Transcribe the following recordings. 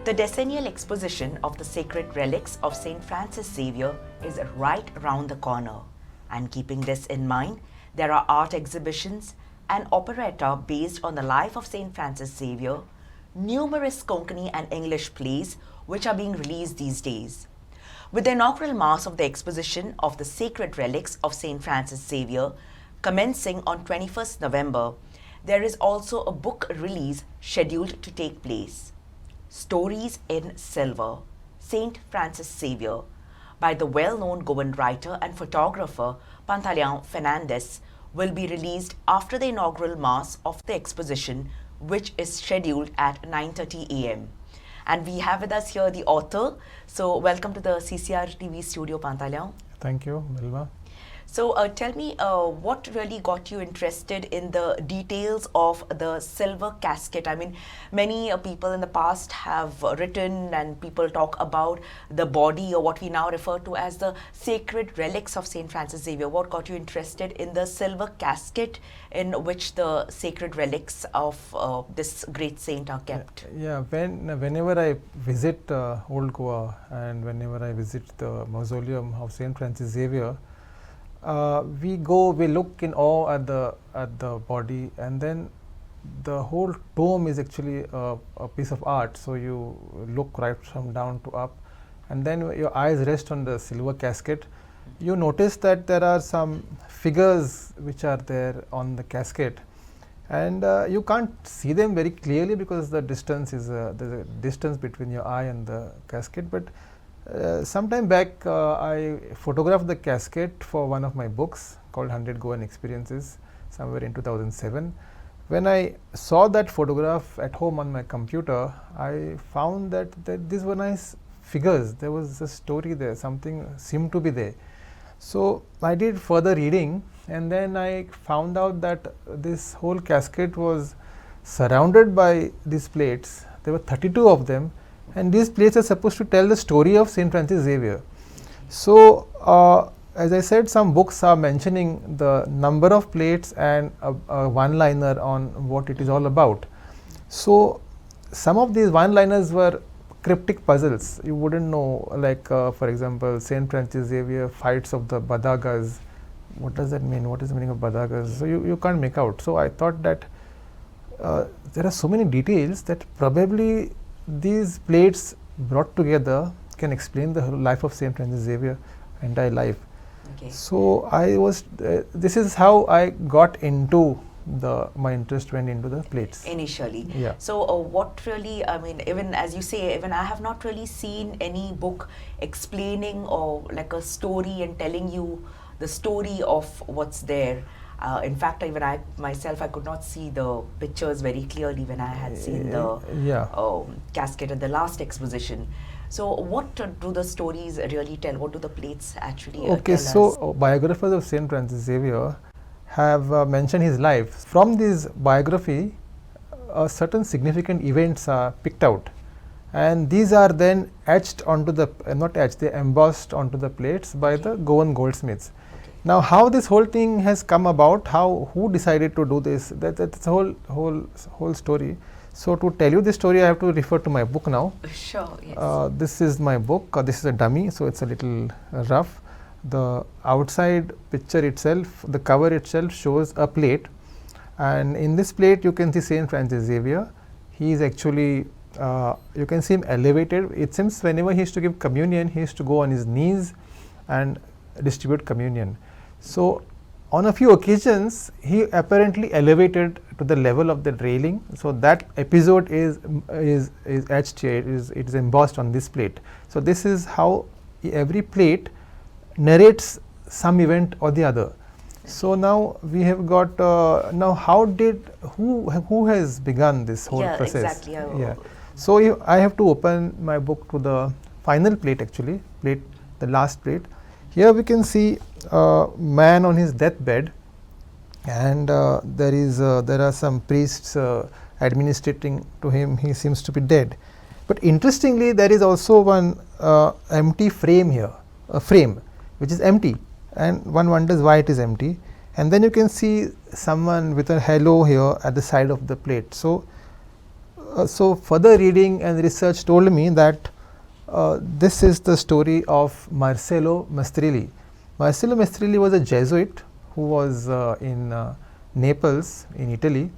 The decennial exposition of the sacred relics of St. Francis Xavier is right around the corner. And keeping this in mind, there are art exhibitions, an operetta based on the life of St. Francis Xavier, numerous Konkani and English plays which are being released these days. With the inaugural Mass of the exposition of the sacred relics of St. Francis Xavier commencing on 21st November, there is also a book release scheduled to take place. Stories in Silver, St. Francis Xavier, by the well-known Goan writer and photographer Pantaleao Fernandes, will be released after the inaugural Mass of the exposition, which is scheduled at 9:30 a.m. And we have with us here the author. So welcome to the CCR TV studio, Pantaleao. Thank you, Velma. So tell me, what really got you interested in the details of the silver casket? I mean, many people in the past have written and people talk about the body, or what we now refer to as the sacred relics of St. Francis Xavier. What got you interested in the silver casket in which the sacred relics of this great saint are kept? Yeah, whenever I visit Old Goa and whenever I visit the mausoleum of St. Francis Xavier, we look in awe at the body, and then the whole tomb is actually a piece of art. So you look right from down to up, and then your eyes rest on the silver casket. You notice that there are some figures which are there on the casket, and you can't see them very clearly because the distance is there's a distance between your eye and the casket. But sometime back, I photographed the casket for one of my books called 100 Goan Experiences, somewhere in 2007. When I saw that photograph at home on my computer, I found that these were nice figures. There was a story there, something seemed to be there. So I did further reading, and then I found out that this whole casket was surrounded by these plates. There were 32 of them. And these plates are supposed to tell the story of St. Francis Xavier. So, as I said, some books are mentioning the number of plates and a one-liner on what it is all about. So, some of these one-liners were cryptic puzzles. You wouldn't know, like for example, St. Francis Xavier fights of the Badagas. What does that mean? What is the meaning of Badagas? So, you can't make out. So, I thought that there are so many details that probably these plates brought together can explain the life of St. Francis Xavier, entire life. Okay. So I was. This is how I got into my interest went into the plates Initially. Yeah. So what really, I mean, even as you say, even I have not really seen any book explaining or like a story and telling you the story of what's there. In fact, even I myself, I could not see the pictures very clearly when I had seen the casket at the last exposition. So what do the stories really tell? What do the plates actually tell us? So biographers of St. Francis Xavier have mentioned his life. From this biography, certain significant events are picked out, and these are then etched onto the, not etched, they embossed onto the plates by the Goan goldsmiths. Now, how this whole thing has come about, who decided to do this, that's the whole story. So, to tell you this story, I have to refer to my book now. Sure, yes. This is my book. This is a dummy, so it's a little rough. The outside picture itself, the cover itself shows a plate, and in this plate you can see St. Francis Xavier. He is actually, you can see him elevated. It seems whenever he used to give communion, he used to go on his knees and distribute communion. So, on a few occasions, he apparently elevated to the level of the railing. So, that episode is etched here, it is embossed on this plate. So, this is how every plate narrates some event or the other. So, now we have got, now who has begun this whole process? Exactly. Yeah. So, I have to open my book to the final plate actually, the last plate. Here we can see a man on his deathbed, and there are some priests administrating to him. He seems to be dead. But interestingly, there is also one empty frame here, a frame which is empty, and one wonders why it is empty. And then you can see someone with a halo here at the side of the plate. So so further reading and research told me that this is the story of Marcello Mastrilli. Marcello Mastrilli was a Jesuit who was in Naples in Italy,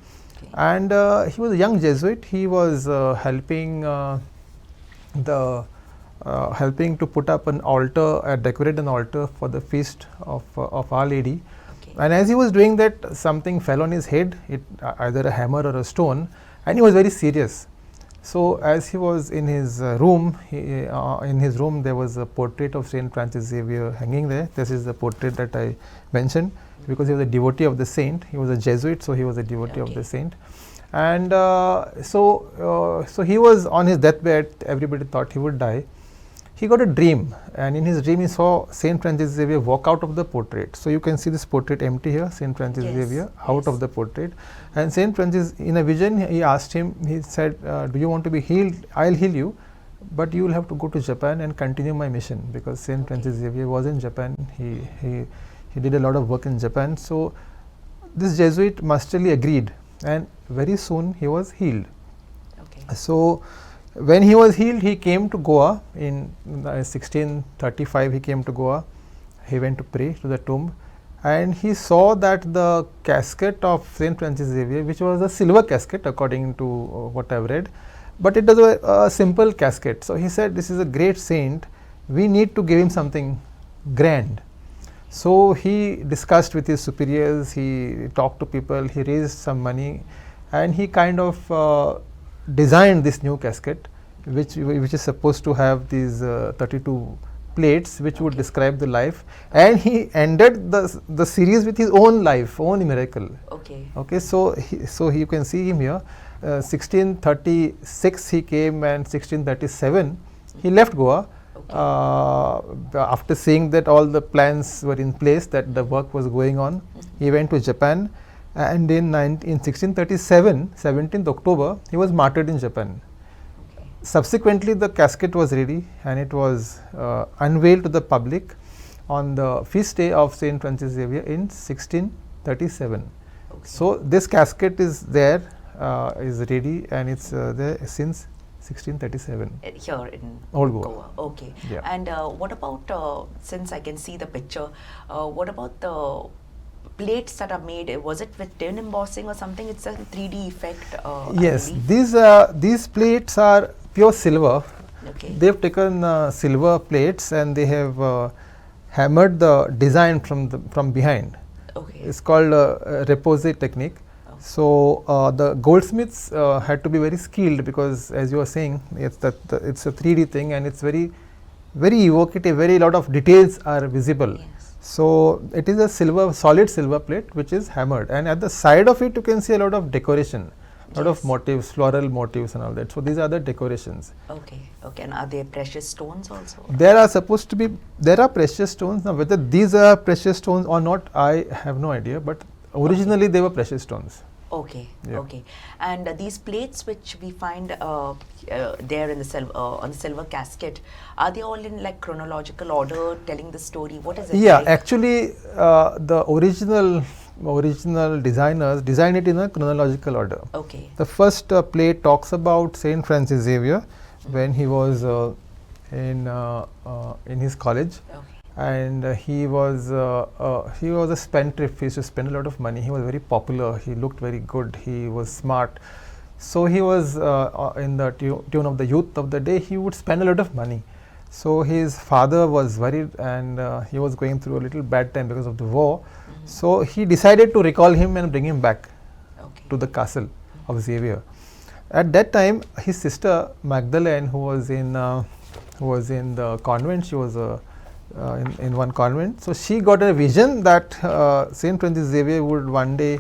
Okay. and he was a young Jesuit. He was helping helping to put up an altar, decorate an altar for the feast of Our Lady. Okay. And as he was doing that, something fell on his head, either a hammer or a stone, and he was very serious. So as he was in his room, there was a portrait of Saint Francis Xavier hanging there. This is the portrait that I mentioned, because he was a devotee of the saint. He was a Jesuit, so he was a devotee of the saint. And so he was on his deathbed. Everybody thought he would die. He got a dream, and in his dream he saw Saint Francis Xavier walk out of the portrait. So you can see this portrait empty here, Saint Francis Xavier out of the portrait. And Saint Francis, in a vision, he asked him, he said, do you want to be healed? I'll heal you, but you will have to go to Japan and continue my mission, because Saint Francis Xavier was in Japan. He did a lot of work in Japan. So this Jesuit masterly agreed, and very soon he was healed. Okay. So when he was healed, he came to Goa in 1635. He came to Goa. He went to pray to the tomb, and he saw that the casket of Saint Francis Xavier, which was a silver casket according to what I have read, but it was a simple casket. So he said, this is a great saint, we need to give him something grand. So he discussed with his superiors, he talked to people, he raised some money, and he kind of designed this new casket, which is supposed to have these 32 plates, which would describe the life, and he ended the series with his own life, own miracle. Okay. So you can see him here. 1636 he came, and 1637 he left Goa. After seeing that all the plans were in place, that the work was going on, he went to Japan. And in 1637, 17th October, he was martyred in Japan. Okay. Subsequently, the casket was ready, and it was unveiled to the public on the feast day of Saint Francis Xavier in 1637. Okay. So this casket is there, is ready, and it's there since 1637. Here in Old Goa. Okay. Yeah. And what about, since I can see the picture, what about the plates that are made? Was it with tin embossing or something? It's a 3D effect. Yes, these plates are pure silver. Okay. They have taken silver plates, and they have hammered the design from behind. Okay. It's called repose technique. So the goldsmiths had to be very skilled, because as you were saying, it's a 3D thing, and it's very evocative. Very lot of details are visible. Yes. So it is a solid silver plate which is hammered, and at the side of it you can see a lot of decoration, lot of motifs, floral motifs and all that. So these are the decorations. Okay. And are there precious stones also? There are precious stones. Now whether these are precious stones or not, I have no idea, but originally they were precious stones. Okay. Yeah. Okay. And these plates which we find there in the on the silver casket, are they all in like chronological order, telling the story? What is it? Yeah, like? actually the original designers designed it in a chronological order. Okay. The first plate talks about Saint Francis Xavier when he was in his college. Okay. And he was a spendthrift. He used to spend a lot of money. He was very popular. He looked very good. He was smart. So he was in the tune of the youth of the day. He would spend a lot of money. So his father was worried, and he was going through a little bad time because of the war. So he decided to recall him and bring him back to the castle of Xavier. At that time, his sister Magdalene, who was in the convent, she was in one convent. So she got a vision that Saint Francis Xavier would one day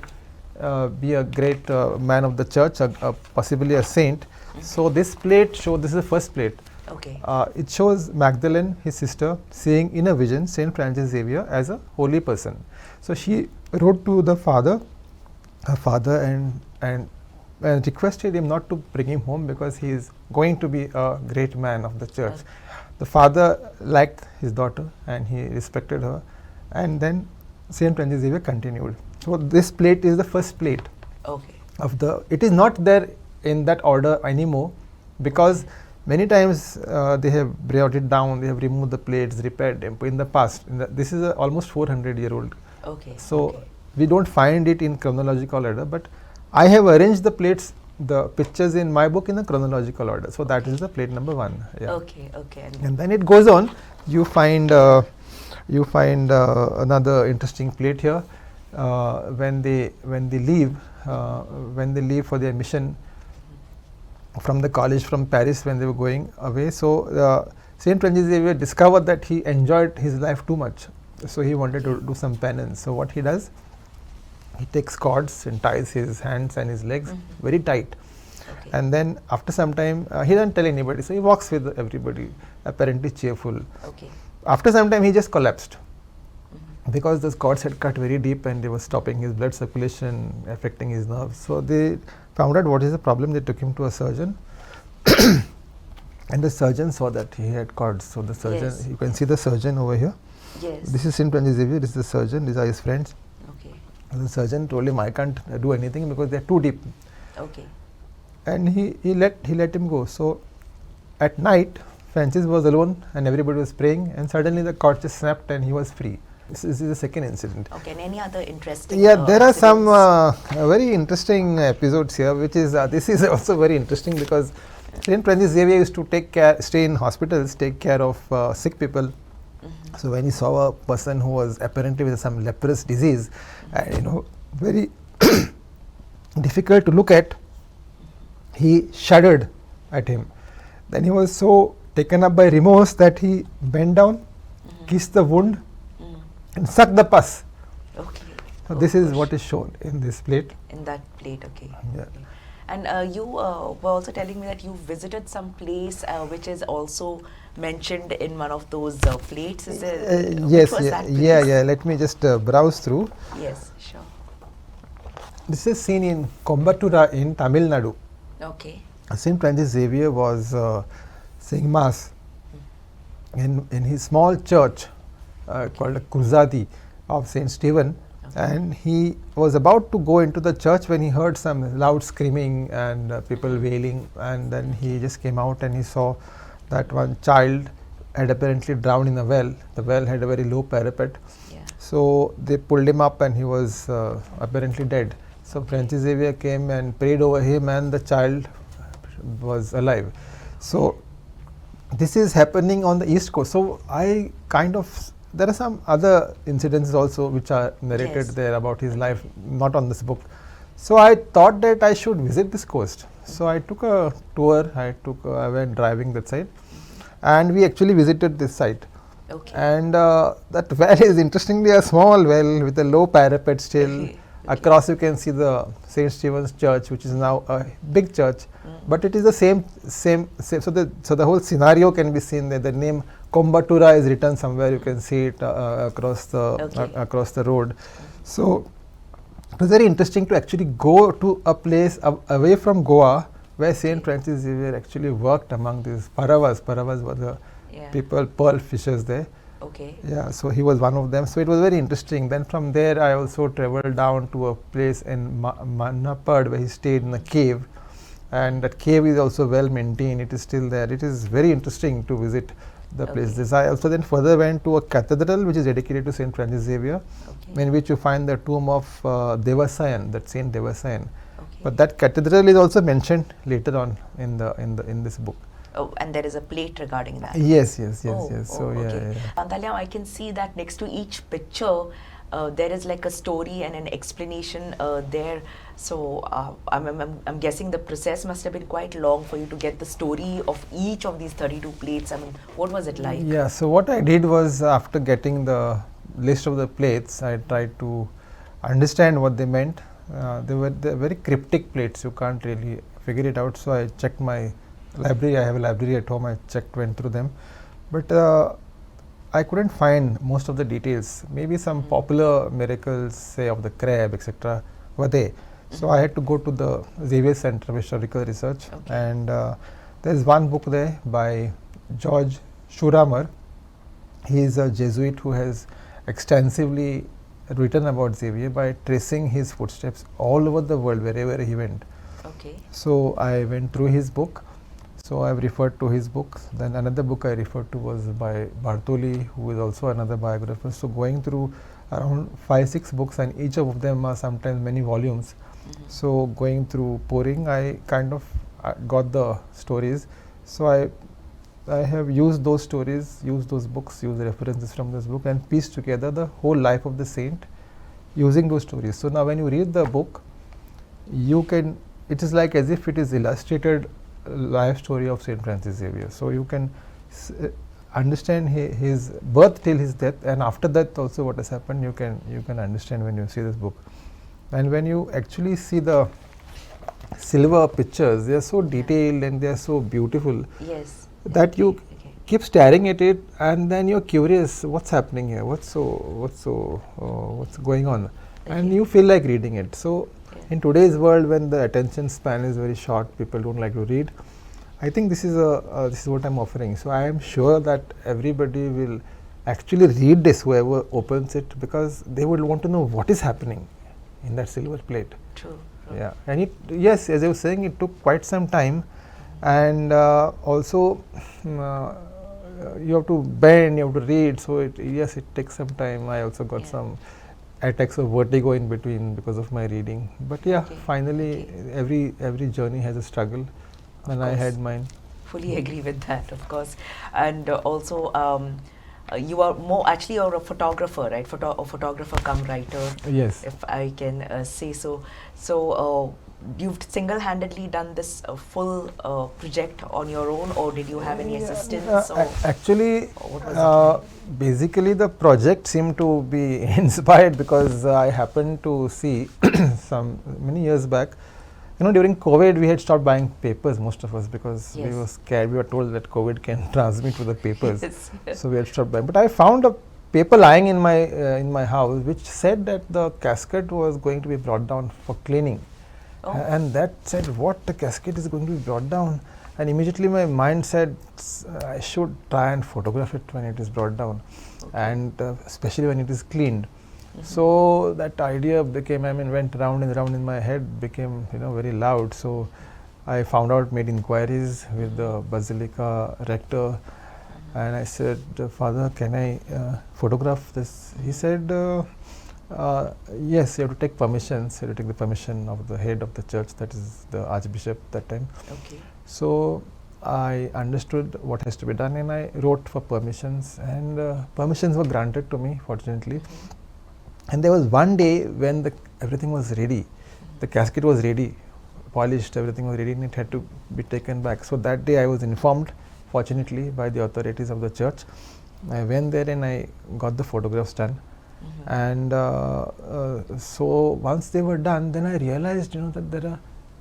be a great man of the church, possibly a saint. So this plate shows, this is the first plate. Okay. It shows Magdalene, his sister, seeing in a vision Saint Francis Xavier as a holy person. So she wrote to her father, and requested him not to bring him home, because he is going to be a great man of the church. The father liked his daughter, and he respected her, and then Saint Francis Xavier continued. So this plate is the first plate. Okay. It is not there in that order anymore, because many times they have brought it down, they have removed the plates, repaired them in the past. This is a almost 400-year-old. Okay. So okay. we don't find it in chronological order, but I have arranged the plates, the pictures in my book in a chronological order. So that is the plate number 1. Yeah. Okay. And then it goes on. You find another interesting plate here. When they leave for their mission from the college from Paris, when they were going away. So Saint Francis Xavier discovered that he enjoyed his life too much. So he wanted to do some penance. So what he does, he takes cords and ties his hands and his legs very tight. Okay. And then after some time, he doesn't tell anybody. So he walks with everybody, apparently cheerful. Okay. After some time, he just collapsed because those cords had cut very deep and they were stopping his blood circulation, affecting his nerves. So they found out what is the problem. They took him to a surgeon. And the surgeon saw that he had cords. So the surgeon, Yes. you can see the surgeon over here. Yes. This is Saint Francis Xavier, this is the surgeon, these are his friends. Okay. The surgeon told him, I can't do anything because they are too deep. Okay. And he let him go. So at night, Francis was alone and everybody was praying, and suddenly the cord just snapped and he was free. This is the second incident. Okay. And any other interesting? Yeah, there are some incidents? very interesting episodes here, which is this is also very interesting because Saint Francis Xavier used to stay in hospitals, take care of sick people. So when he saw a person who was apparently with some leprous disease, and very difficult to look at, he shuddered at him. Then he was so taken up by remorse that he bent down, kissed the wound, and sucked the pus. Okay. So this is what is shown in this plate. In that plate. Okay. Yeah. Okay. And you were also telling me that you visited some place which is also mentioned in one of those plates. Is it? Yes, which was that place? yeah. Let me just browse through. Yes, sure. This is seen in Coimbatore in Tamil Nadu. Okay. Saint Francis Xavier was saying mass in his small church called Cruzadi of Saint Stephen. And he was about to go into the church when he heard some loud screaming and people wailing, and then he just came out and he saw that one child had apparently drowned in a well. The well had a very low parapet. Yeah. So they pulled him up and he was apparently dead. So Francis Xavier came and prayed over him and the child was alive. So this is happening on the East Coast. So there are some other incidents also which are narrated Yes. there about his life, not on this book. So I thought that I should visit this coast. So I took a tour, I went driving that side, and we actually visited this site. Okay. And that well is interestingly a small well with a low parapet still. Okay. Across you can see the St. Stephen's Church, which is now a big church, but it is the same. So the whole scenario can be seen there. The name Coimbatore is written somewhere. You can see it across the road. So it was very interesting to actually go to a place away from Goa where Saint Francis Xavier actually worked among these Paravas. Paravas were the people, pearl fishers there. Okay. Yeah, so he was one of them. So it was very interesting. Then from there, I also traveled down to a place in Manapad where he stayed in a cave, and that cave is also well maintained. It is still there. It is very interesting to visit the places. I also then further went to a cathedral which is dedicated to Saint Francis Xavier, in which you find the tomb of Devasayan, that Saint Devasayan. But that cathedral is also mentioned later on in this book. Oh, and there is a plate regarding that. Yes. So okay. yeah. Pantaleao, I can see that next to each picture there is like a story and an explanation there. So I'm guessing the process must have been quite long for you to get the story of each of these 32 plates. I mean, what was it like? Yeah, so what I did was, after getting the list of the plates, I tried to understand what they meant. They're very cryptic plates. You can't really figure it out. So I checked my library. I have a library at home. I went through them, but I couldn't find most of the details. Maybe some popular miracles, say of the crab, etc., were there. So I had to go to the Xavier Center of Historical Research, and there is one book there by George Schurammer. He is a Jesuit who has extensively written about Xavier by tracing his footsteps all over the world wherever he went. Okay. So I went through his book. So I've referred to his books. Then another book I referred to was by Bartoli, who is also another biographer. So going through around 5-6 books, and each of them are sometimes many volumes. So going through pouring, I kind of got the stories. So I have used those stories, used those books, used references from this book, and pieced together the whole life of the saint using those stories. So now when you read the book, you can, it is like as if it is illustrated life story of Saint Francis Xavier. So you can understand his birth till his death, and after that also what has happened, you can understand when you see this book. And when you actually see the silver pictures, they are so detailed and they are so beautiful. Yes. That you keep staring at it, and then you're curious, what's happening here, what's going on, and you feel like reading it. So in today's world, when the attention span is very short, people don't like to read. I think this is what I'm offering. So I am sure that everybody will actually read this, whoever opens it, because they would want to know what is happening in that silver plate. True. Yeah, and yes, as I was saying, it took quite some time, and also you have to bend, you have to read. So it takes some time. I also got some attacks of vertigo in between because of my reading. But finally, every journey has a struggle, and I had mine. Fully agree with that, of course. And also, you are you're a photographer, right? A photographer come writer. Yes. If I can say so. So you've single-handedly done this full project on your own, or did you have any assistance? Actually, basically the project seemed to be inspired because I happened to see many years back, during COVID we had stopped buying papers, most of us, because we were scared. We were told that COVID can transmit to the papers. So we had stopped buying. But I found a paper lying in my house which said that the casket was going to be brought down for cleaning. And that said, what, the casket is going to be brought down? And immediately my mind said, I should try and photograph it when it is brought down, and especially when it is cleaned. So that idea went round and round in my head, became very loud. So I found out, made inquiries with the Basilica rector, and I said, Father, can I photograph this? He said, yes, you have to take permissions. You have to take the permission of the head of the church, that is the Archbishop that time. So I understood what has to be done, and I wrote for permissions, and permissions were granted to me, fortunately. And there was one day when everything was ready, the casket was ready, polished, everything was ready, and it had to be taken back. So that day I was informed, fortunately, by the authorities of the church. I went there and I got the photographs done. And so once they were done, then I realized that there are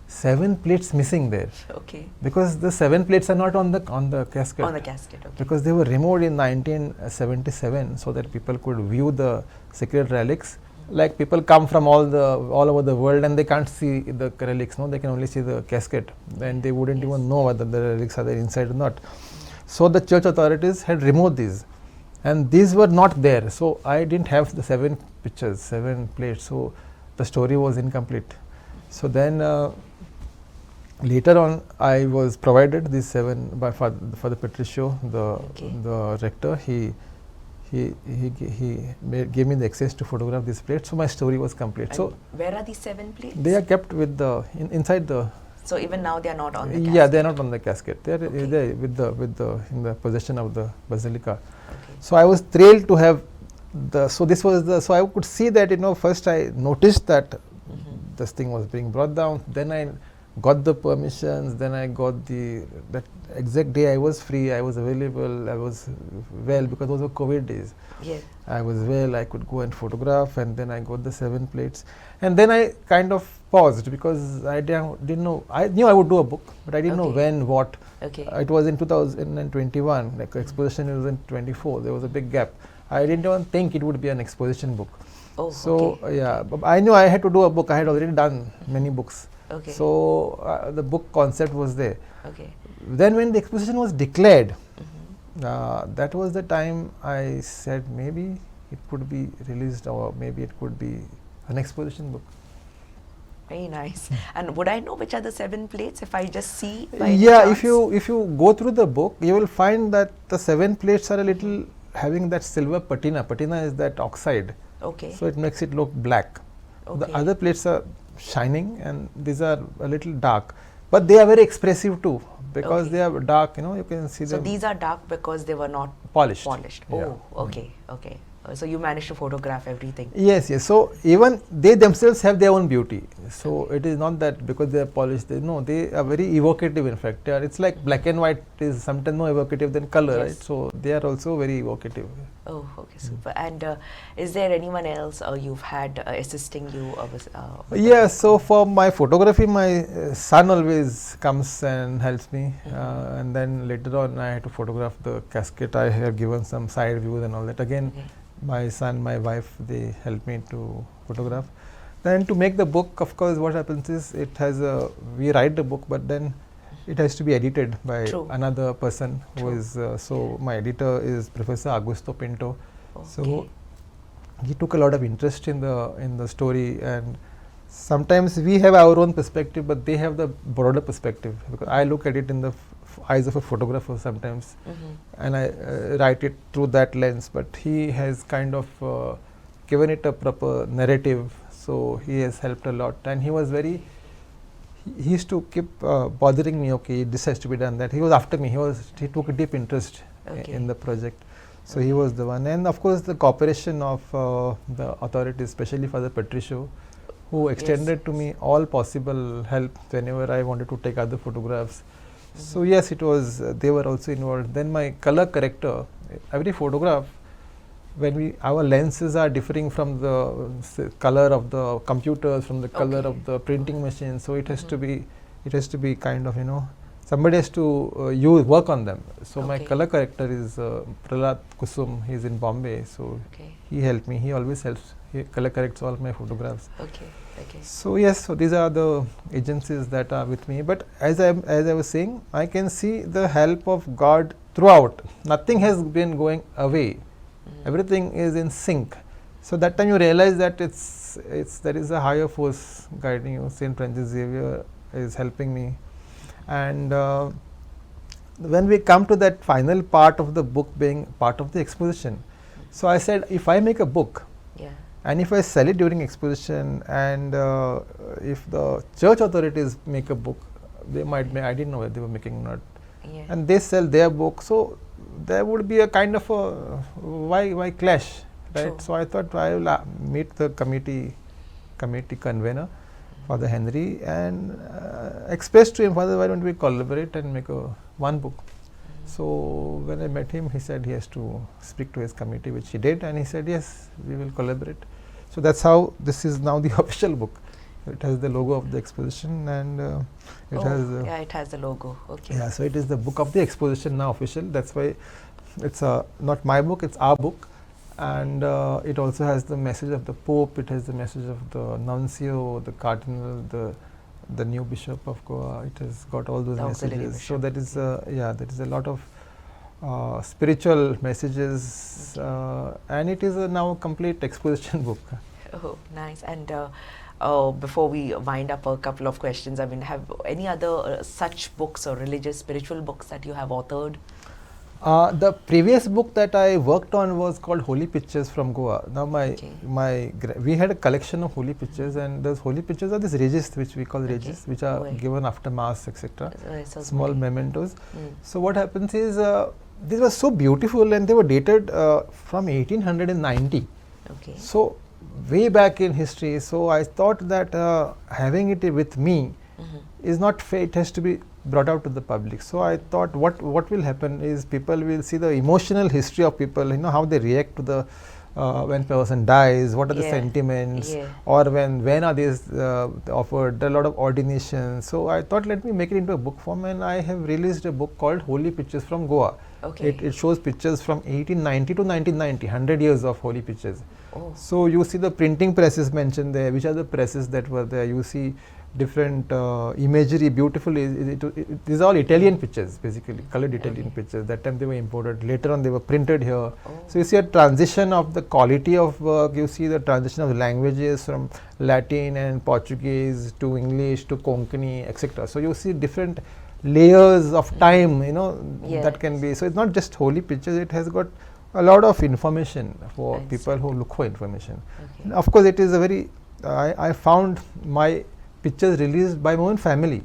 7 plates missing there. Because the 7 plates are not on the casket. On the casket, Because they were removed in 1977 so that people could view the sacred relics. Like, people come from all over the world and they can't see the relics, they can only see the casket, and they wouldn't even know whether the relics are there inside or not. So the church authorities had removed these, and these were not there. So I didn't have the 7 pictures, 7 plates. So the story was incomplete. So then later on, I was provided these 7 by Father Patricio, the rector. He gave me the access to photograph these plates. So my story was complete. And so where are these 7 plates? They are kept with inside the. So even now they are not on the casket. Yeah, they are not on the casket. They are there in the possession of the Basilica. So I was thrilled to have so I could see that first I noticed that this thing was being brought down. Then I got the permissions. Then I got that exact day I was free. I was available. I was well, because those were COVID days. I was well. I could go and photograph, and then I got the 7 plates. And then I kind of paused because I didn't know. I knew I would do a book, but I didn't know when, what. It was in 2021. Like, exposition was in 24. There was a big gap. I didn't even think it would be an exposition book. But I knew I had to do a book. I had already done many books. So the book concept was there. Then when the exposition was declared, that was the time I said maybe it could be released, or maybe it could be an exposition book. Very nice. And would I know which are the 7 plates if I just see by any Yeah, chance? if you go through the book, you will find that the 7 plates are a little having that silver patina. Patina is that oxide, Okay. so it makes it look black. The Okay. other plates are shining, and these are a little dark, but they are very expressive too, because Okay. they are dark. You know, you can see So them these are dark because they were not polished. polished. Yeah. Oh, okay, okay. So you managed to photograph everything. Yes, yes. So even they themselves have their own beauty. So it is not that because they are polished. They are very evocative. In fact, it's like black and white is sometimes more evocative than color, Yes. right? So they are also very evocative. Oh, okay, super. And is there anyone else you've had assisting you? With the Yeah. book? So for my photography, my son always comes and helps me, and then later on I had to photograph the casket. I have given some side views and all that. Again, Okay. my son, my wife, they help me to photograph. Then to make the book, of course, what happens is we write the book, but then it has to be edited by True. another person who True. is, so my editor is Professor Augusto Pinto. So Okay. he took a lot of interest in the story, and sometimes we have our own perspective, but they have the broader perspective, because I look at it in the eyes of a photographer sometimes, and I write it through that lens, but he has kind of given it a proper narrative, so he has helped a lot. And he was very, he used to keep bothering me, okay, this has to be done, that he was after me, he took a deep interest Okay. in the project. So he was the one, and of course the cooperation of the authorities, especially Father Patricio, who extended to me all possible help whenever I wanted to take other photographs. So yes, it was, they were also involved. Then my color corrector, every photograph, when our lenses are differing from the color of the computers, from the color Okay. of the printing machine, so it has to be kind of, somebody has to work on them. So my Okay. color corrector is Prahlad Kusum. He is in Bombay, so Okay. he helped me. He always helps. He color corrects all my photographs. Okay. Okay. So yes, so these are the agencies that are with me. But as I was saying, I can see the help of God throughout. Nothing has been going away. Everything is in sync. So that time you realize that there is a higher force guiding you. Saint Francis Xavier is helping me, and when we come to that final part of the book being part of the exposition, so I said, if I make a book, Yeah. and if I sell it during exposition, and if the church authorities make a book, they might make, I didn't know whether they were making or not, Yeah. and they sell their book, so there would be a kind of a why clash, right? True. So I thought I will meet the committee convener, Father Henry, and express to him, Father, why don't we collaborate and make one book? So when I met him, he said he has to speak to his committee, which he did, and he said, yes, we will collaborate. So that's how this is now the official book. It has the logo of the exposition, and it has yeah, it has the logo. Okay. yeah, so it is the book of the exposition now, official. That's why it's not my book, it's our book, and it also has the message of the Pope. It has the message of the nuncio, the cardinal, the new bishop of Goa. It has got all those The auxiliary messages. So bishop. that is there is a lot of spiritual messages, and it is now a complete exposition book. Oh, nice. And before we wind up, a couple of questions. I mean, have any other such books or religious, spiritual books that you have authored? The previous book that I worked on was called Holy Pictures from Goa. Now we had a collection of holy pictures, and those holy pictures are these regis, which we call regis, which are given after mass, etc. So Small mementos. Mm. So what happens is these were so beautiful, and they were dated from 1890. Okay. So way back in history. So I thought that having it with me is not fair. It has to be brought out to the public. So I thought what will happen is people will see the emotional history of people, how they react to the when person dies, what are the sentiments, or when are these offered. There are a lot of ordinations. So I thought, let me make it into a book form, and I have released a book called Holy Pictures from Goa. Okay. It shows pictures from 1890 to 1990, 100 years of holy pictures. Oh. So you see the printing presses mentioned there, which are the presses that were there. You see different imagery, beautiful. These are all Italian pictures, basically colored Italian pictures. That time they were imported. Later on, they were printed here. Oh. So you see a transition of the quality of work. You see the transition of languages from Latin and Portuguese to English to Konkani, etc. So you see different layers of time. You know, that can be. So it's not just holy pictures. It has got a lot of information for people who look for information. Okay. Of course, it is a very. I found my pictures released by my own family.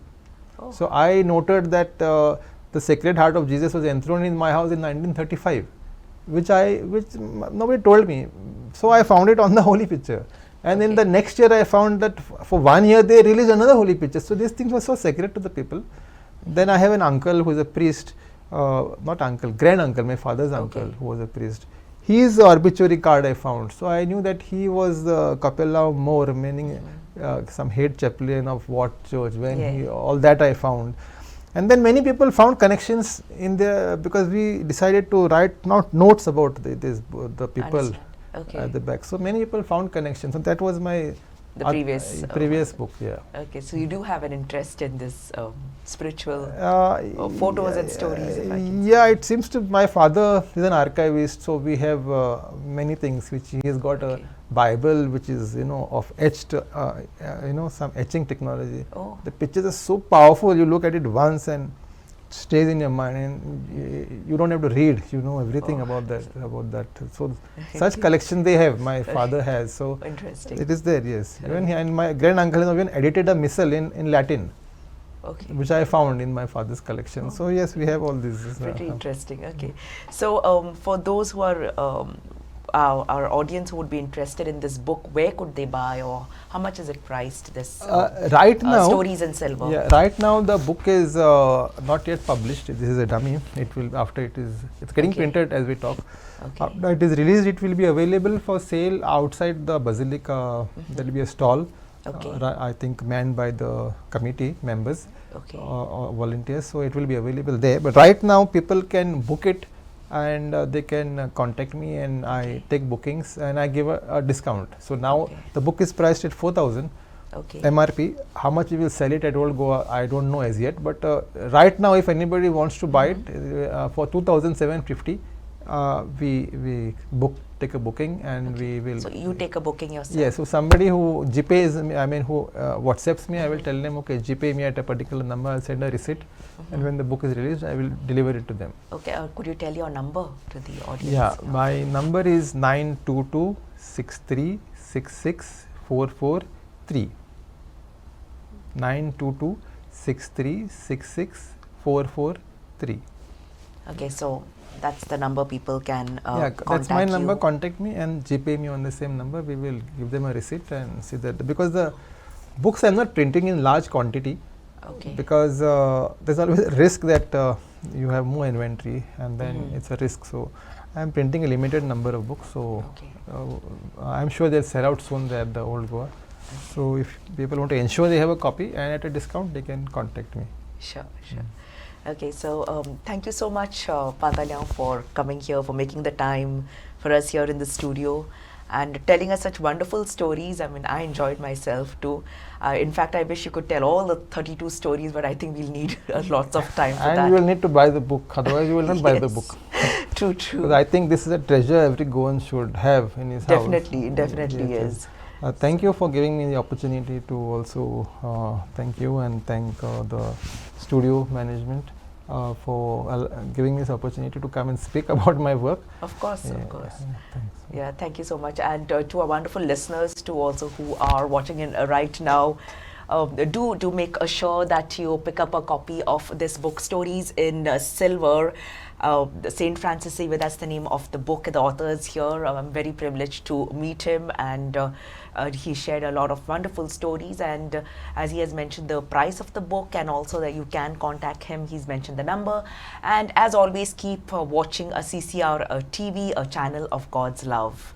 Oh. So I noted that the Sacred Heart of Jesus was enthroned in my house in 1935, which nobody told me. So I found it on the holy picture, and in the next year I found that for 1 year they released another holy picture. So these things were so sacred to the people. Then I have an uncle who is a priest, not uncle, grand uncle, my father's uncle, who was a priest. His obituary card I found. So I knew that he was the Pantaleao Moor, meaning some head chaplain of what church, when all that I found. And then many people found connections in there, because we decided to write not notes about the people at the back. So many people found connections, and that was my previous book. Yeah. Okay, so you do have an interest in this spiritual photos and stories. Yeah, it seems to. My father is an archivist, so we have many things which he has got a Bible which is of etched, some etching technology. Oh. The pictures are so powerful. You look at it once and it stays in your mind, and you don't have to read. You know everything about that. So such collection they have. My father has. So interesting. It is there. Yes. Even and my grand uncle has even edited a missal in Latin. Okay. Which I found in my father's collection. So yes, we have all these. Pretty interesting. Okay. So for those who are our audience who would be interested in this book, where could they buy, or how much is it priced? This right now, Stories in Silver. Yeah, right now the book is not yet published. This is a dummy. It will it's getting printed as we talk. Okay. After it is released, it will be available for sale outside the basilica. There will be a stall. Okay. I think manned by the committee members or volunteers. So it will be available there. But right now people can book it, and they can contact me, and I take bookings, and I give a discount. So now the book is priced at 4,000 MRP. How much we will sell it at Old Goa, I don't know as yet. But right now, if anybody wants to buy it for 2,750, we take a booking, and we will. So you take a booking yourself? Yes. So somebody who GPays me, who WhatsApps me, I will tell them, okay, GPay me at a particular number. I'll send a receipt, and when the book is released, I will deliver it to them. Okay. Could you tell your number to the audience? Yeah, my number is 922-6366-443. 922-6366-443. Okay, so that's the number people can contact that's my number. you. Contact me and GPay me on the same number. We will give them a receipt and see that, because the books I'm not printing in large quantity. Okay. Because there's always a risk that you have more inventory, and then it's a risk. So I'm printing a limited number of books. So I'm sure they'll sell out soon at the Old Goa. So if people want to ensure they have a copy and at a discount, they can contact me. Sure. Okay, so thank you so much, Pantaleao, for coming here, for making the time for us here in the studio, and telling us such wonderful stories. I mean, I enjoyed myself too. In fact, I wish you could tell all the 32 stories, but I think we'll need lots of time for that. And you will need to buy the book, otherwise you will not buy the book. True. Because I think this is a treasure every Goan should have in his house. Definitely is. Thank you for giving me the opportunity to also thank you, and thank the studio management for giving me this opportunity to come and speak about my work. Of course. Thanks. Yeah, thank you so much. And to our wonderful listeners too, also, who are watching in right now, do make sure that you pick up a copy of this book, Stories in Silver. Saint Francis Xavier, that's the name of the book. The author is here. I'm very privileged to meet him, and he shared a lot of wonderful stories. And as he has mentioned the price of the book, and also that you can contact him, he's mentioned the number. And as always, keep watching a CCR TV, a channel of God's love.